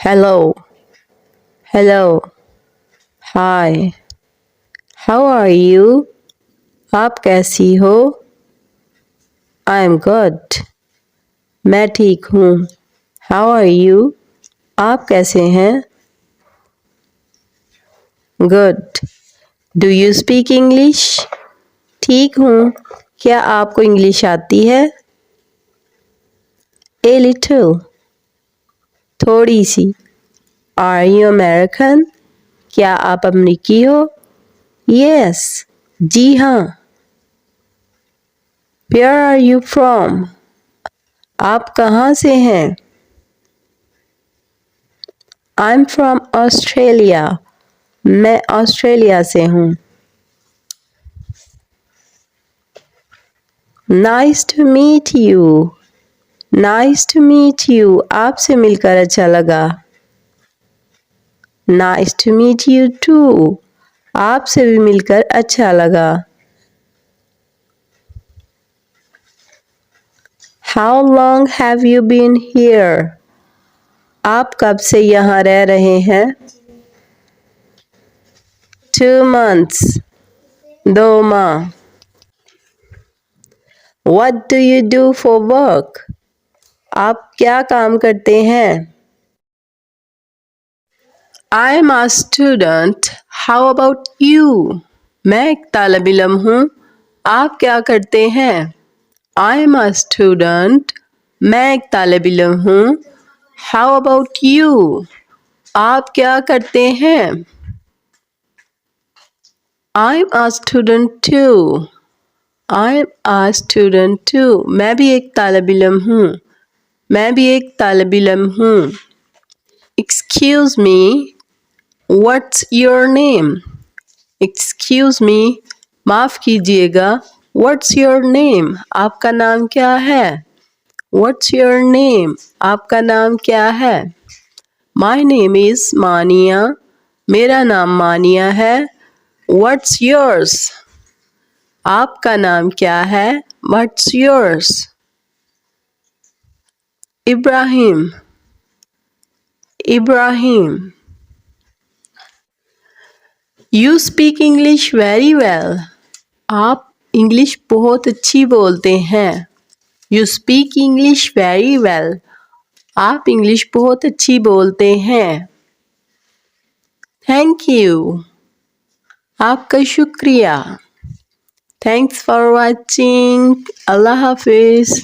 Hello, hello, hi, how are you? आप कैसी हो? I am good. मैं ठीक हूँ. How are you? आप कैसे हैं? Good. Do you speak English? ठीक हूँ. क्या आपको इंग्लिश आती है? A little. थोड़ी सी. Are you American? क्या आप अमेरिकी हो? Yes. जी हाँ. Where are you from? आप कहाँ से हैं? I'm from Australia. मैं ऑस्ट्रेलिया से हूँ. Nice to meet you. Nice to meet you. आपसे मिलकर अच्छा लगा. Nice to meet you too. आपसे भी मिलकर अच्छा लगा. How long have you been here? आप कब से यहाँ रह रहे हैं? 2 months. 2 माह. What do you do for work? आप क्या काम करते हैं? I'm a student. How about you? मैं एक तालिब इल्म हूँ. आप क्या करते हैं? I'm a student. मैं एक तालिब इल्म हूँ. How about you? आप क्या करते हैं? I'm a student too. I'm a student too. मैं भी एक तालिब इल्म हूँ. मैं भी एक तालिब इल्म हूँ. Excuse me. What's your name? Excuse me. माफ़ कीजिएगा. What's your name? आपका नाम क्या है? What's your name? आपका नाम क्या है? My name is मानिया. मेरा नाम मानिया है. What's yours? आपका नाम क्या है? What's yours? Ibrahim. Ibrahim. You speak English very well. आप इंग्लिश बहुत अच्छी बोलते हैं. You speak English very well. आप इंग्लिश बहुत अच्छी बोलते हैं. Thank you. आपका शुक्रिया. Thanks for watching. Allah Hafiz.